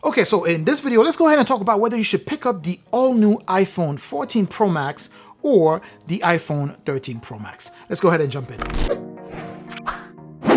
Okay, so in this video, let's go ahead and talk about whether you should pick up the all-new iPhone 14 Pro Max or the iPhone 13 Pro Max. Let's go ahead and jump in.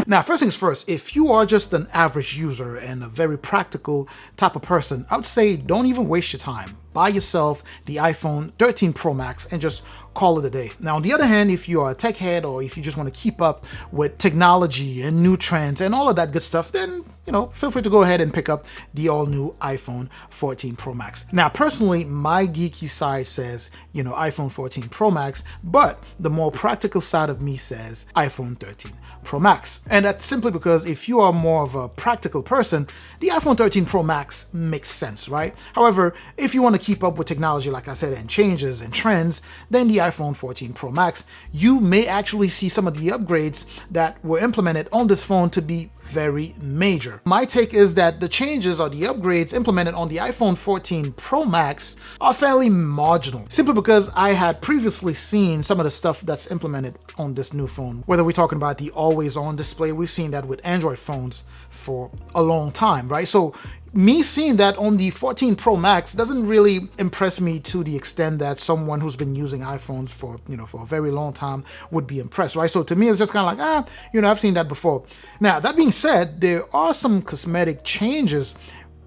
Now, first things first, if you are just an average user and a very practical type of person, I would say don't even waste your time. Buy yourself the iPhone 13 Pro Max and just call it a day. Now, on the other hand, if you are a tech head or if you just want to keep up with technology and new trends and all of that good stuff, then, feel free to go ahead and pick up the all-new iPhone 14 Pro Max. Now, personally, my geeky side says, iPhone 14 Pro Max, but the more practical side of me says iPhone 13 Pro Max. And that's simply because if you are more of a practical person, the iPhone 13 Pro Max makes sense, right? However, if you want to keep up with technology, like I said, and changes and trends, then the iPhone 14 Pro Max, you may actually see some of the upgrades that were implemented on this phone to be very major. My take is that the changes or the upgrades implemented on the iPhone 14 Pro Max are fairly marginal, simply because I had previously seen some of the stuff that's implemented on this new phone. Whether we're talking about the always-on display, we've seen that with Android phones for a long time, right? So me seeing that on the 14 Pro Max doesn't really impress me to the extent that someone who's been using iPhones for a very long time would be impressed, right? So to me, it's just kind of like, I've seen that before. Now, that being said, there are some cosmetic changes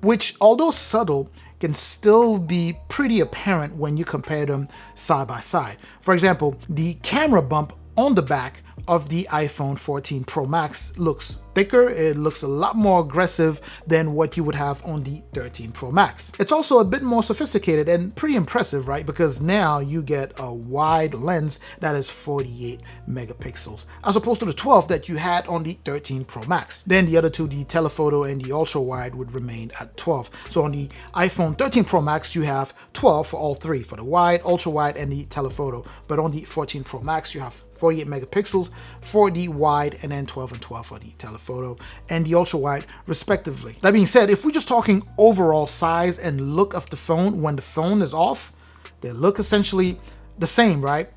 which, although subtle, can still be pretty apparent when you compare them side by side. For example, the camera bump on the back of the iPhone 14 Pro Max looks thicker. It looks a lot more aggressive than what you would have on the 13 Pro Max. It's also a bit more sophisticated and pretty impressive, right? Because now you get a wide lens that is 48 megapixels, as opposed to the 12 that you had on the 13 Pro Max. Then the other two, the telephoto and the ultra wide, would remain at 12. So on the iPhone 13 Pro Max, you have 12 for all three, for the wide, ultra wide, and the telephoto. But on the 14 Pro Max, you have 48 megapixels for the wide and then 12 and 12 for the telephoto and the ultra wide respectively. That being said, if we're just talking overall size and look of the phone when the phone is off, they look essentially the same, right?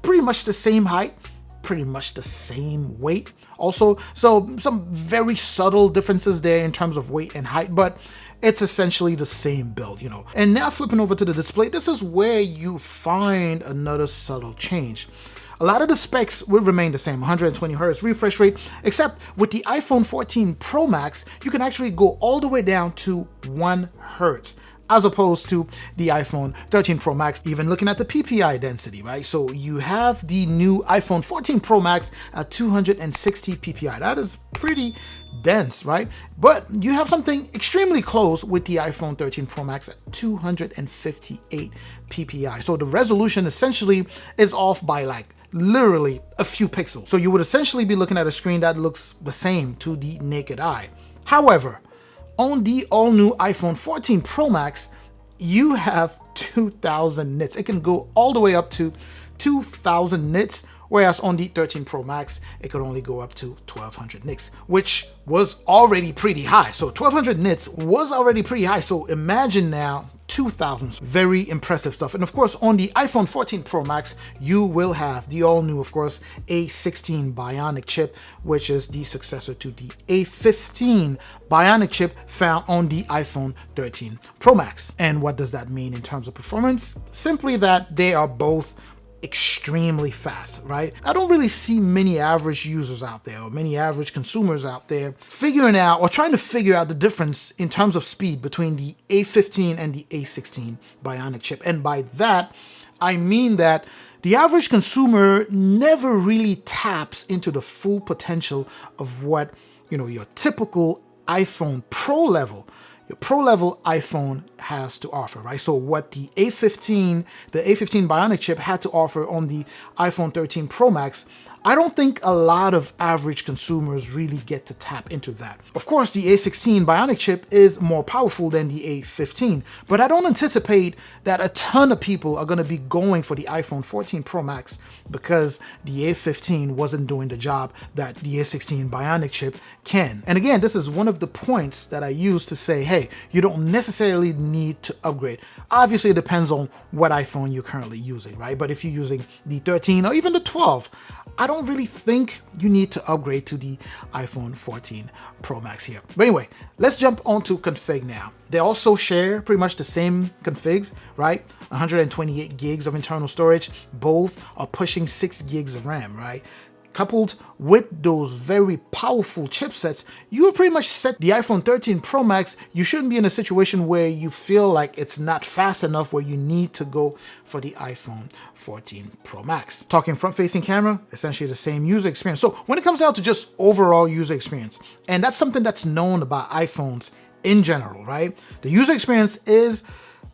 Pretty much the same height, pretty much the same weight also. So some very subtle differences there in terms of weight and height, but it's essentially the same build, And now flipping over to the display, this is where you find another subtle change. A lot of the specs will remain the same, 120 Hz refresh rate, except with the iPhone 14 Pro Max, you can actually go all the way down to 1 Hz, as opposed to the iPhone 13 Pro Max, even looking at the PPI density, right? So you have the new iPhone 14 Pro Max at 260 PPI. That is pretty dense, right? But you have something extremely close with the iPhone 13 Pro Max at 258 PPI. So the resolution essentially is off by literally a few pixels. So you would essentially be looking at a screen that looks the same to the naked eye. However, on the all-new iPhone 14 Pro Max, you have 2000 nits. It can go all the way up to 2000 nits, whereas on the 13 Pro Max, it could only go up to 1200 nits, which was already pretty high. So 1200 nits was already pretty high. So imagine now 2000. Very impressive stuff. And of course, on the iPhone 14 Pro Max, you will have the all-new, of course, A16 Bionic chip, which is the successor to the A15 Bionic chip found on the iPhone 13 Pro Max. And what does that mean in terms of performance? Simply that they are both extremely fast, right? I don't really see many average users out there or many average consumers out there figuring out or trying to figure out the difference in terms of speed between the A15 and the A16 Bionic chip. And by that, I mean that the average consumer never really taps into the full potential of what, your typical iPhone Pro level iPhone has to offer, right? So what the A15 Bionic chip had to offer on the iPhone 13 Pro Max, I don't think a lot of average consumers really get to tap into that. Of course, the A16 Bionic chip is more powerful than the A15, but I don't anticipate that a ton of people are going to be going for the iPhone 14 Pro Max because the A15 wasn't doing the job that the A16 Bionic chip can. And again, this is one of the points that I use to say, hey, you don't necessarily need to upgrade. Obviously, it depends on what iPhone you're currently using, right? But if you're using the 13 or even the 12, I don't really think you need to upgrade to the iPhone 14 Pro Max here. But anyway, let's jump onto config now. They also share pretty much the same configs, right? 128 gigs of internal storage. Both are pushing 6 gigs of RAM, right? Coupled with those very powerful chipsets, you will pretty much set the iPhone 13 Pro Max. You shouldn't be in a situation where you feel like it's not fast enough where you need to go for the iPhone 14 Pro Max. Talking front-facing camera, essentially the same user experience. So when it comes down to just overall user experience, and that's something that's known about iPhones in general, right? The user experience is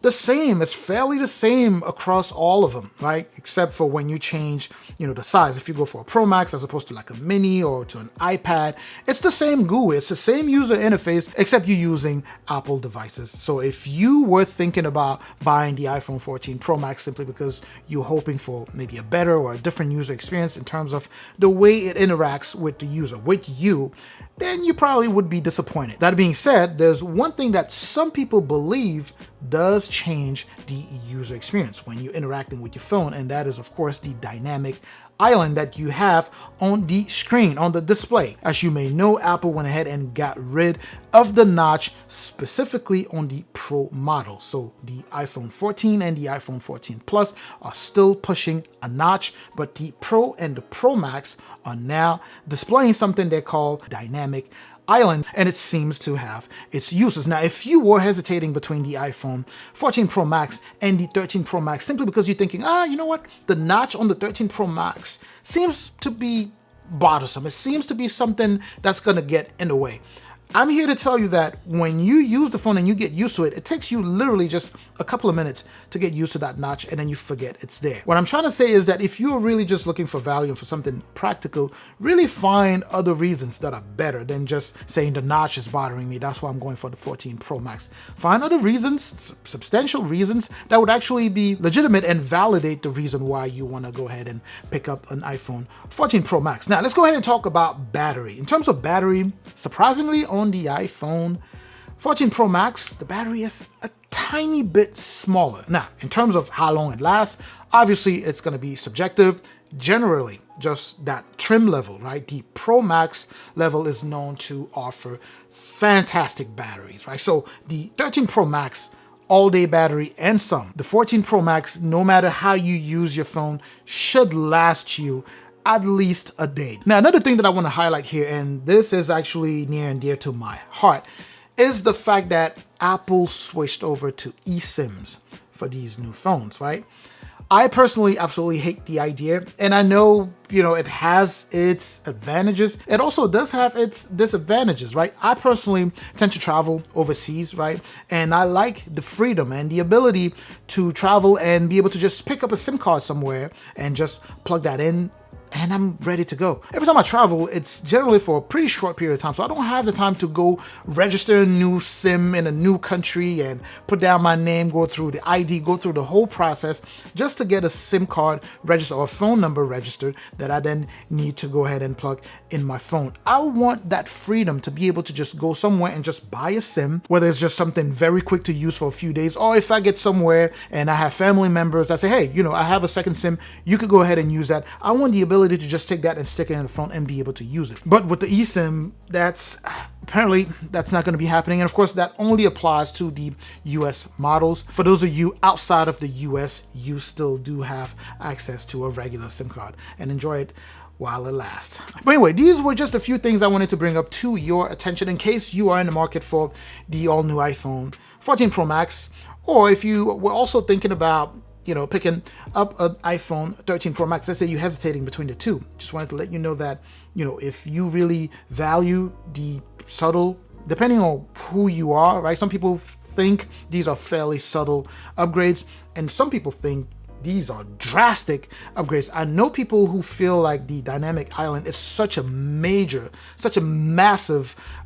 the same. It's fairly the same across all of them, right? Except for when you change, the size. If you go for a Pro Max as opposed to like a mini or to an iPad, it's the same GUI. It's the same user interface, except you're using Apple devices. So if you were thinking about buying the iPhone 14 Pro Max simply because you're hoping for maybe a better or a different user experience in terms of the way it interacts with the user, with you, then you probably would be disappointed. That being said, there's one thing that some people believe does change the user experience when you're interacting with your phone, and that is, of course, the dynamic island that you have on the screen, on the display. As you may know, Apple went ahead and got rid of the notch specifically on the Pro model. So the iPhone 14 and the iPhone 14 Plus are still pushing a notch, but the Pro and the Pro Max are now displaying something they call dynamic island, and it seems to have its uses. Now, if you were hesitating between the iPhone 14 Pro Max and the 13 Pro Max simply because you're thinking, you know what, the notch on the 13 Pro Max seems to be bothersome. It seems to be something that's going to get in the way. I'm here to tell you that when you use the phone and you get used to it, it takes you literally just a couple of minutes to get used to that notch, and then you forget it's there. What I'm trying to say is that if you're really just looking for value and for something practical, really find other reasons that are better than just saying the notch is bothering me, that's why I'm going for the 14 Pro Max. Find other reasons, substantial reasons, that would actually be legitimate and validate the reason why you want to go ahead and pick up an iPhone 14 Pro Max. Now, let's go ahead and talk about battery. In terms of battery, surprisingly, on the iPhone 14 Pro Max, the battery is a tiny bit smaller. Now, in terms of how long it lasts, obviously it's going to be subjective. Generally, just that trim level, right? The Pro Max level is known to offer fantastic batteries, right? So the 13 Pro Max, all-day battery and some. The 14 Pro Max, no matter how you use your phone, should last you at least a day. Now, another thing that I want to highlight here, and this is actually near and dear to my heart, is the fact that Apple switched over to eSIMs for these new phones, right? I personally absolutely hate the idea, and I know, it has its advantages. It also does have its disadvantages, right? I personally tend to travel overseas, right? And I like the freedom and the ability to travel and be able to just pick up a SIM card somewhere and just plug that in, and I'm ready to go. Every time I travel, it's generally for a pretty short period of time, so I don't have the time to go register a new SIM in a new country and put down my name, go through the ID, go through the whole process just to get a SIM card registered or a phone number registered that I then need to go ahead and plug in my phone. I want that freedom to be able to just go somewhere and just buy a SIM, whether it's just something very quick to use for a few days, or if I get somewhere and I have family members, I say, hey, I have a second SIM, you could go ahead and use that. I want the ability to just take that and stick it in the phone and be able to use it. But with the eSIM, apparently that's not going to be happening. And of course, that only applies to the US models. For those of you outside of the US, you still do have access to a regular SIM card and enjoy it while it lasts. But anyway, these were just a few things I wanted to bring up to your attention in case you are in the market for the all-new iPhone 14 Pro Max, or if you were also thinking about picking up an iPhone 13 Pro Max. Let's say you're hesitating between the two. Just wanted to let you know that, if you really value the subtle, depending on who you are, right? Some people think these are fairly subtle upgrades, and some people think these are drastic upgrades. I know people who feel like the dynamic island is such a massive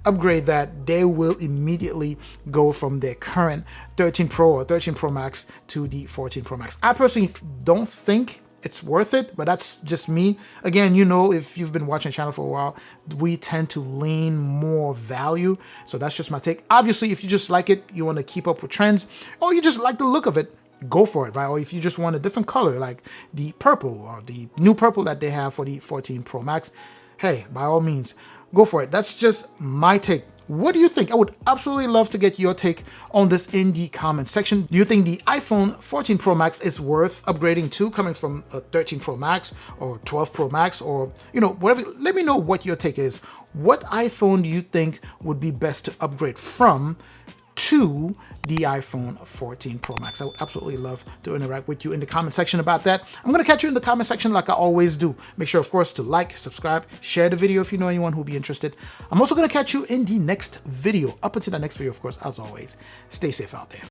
upgrade that they will immediately go from their current 13 Pro or 13 Pro Max to the 14 Pro Max. I personally don't think it's worth it, but that's just me. Again, if you've been watching the channel for a while, we tend to lean more value. So that's just my take. Obviously, if you just like it, you want to keep up with trends, or you just like the look of it, go for it, right? Or if you just want a different color, like the purple or the new purple that they have for the 14 Pro Max, hey, by all means, go for it. That's just my take. What do you think? I would absolutely love to get your take on this in the comment section. Do you think the iPhone 14 Pro Max is worth upgrading to, coming from a 13 Pro Max or 12 Pro Max, or, you know, whatever? Let me know what your take is. What iPhone do you think would be best to upgrade from to the iPhone 14 Pro Max? I would absolutely love to interact with you in the comment section about that. I'm going to catch you in the comment section like I always do. Make sure, of course, to like, subscribe, share the video if you know anyone who'll be interested. I'm also going to catch you in the next video. Up until the next video, of course, as always, stay safe out there.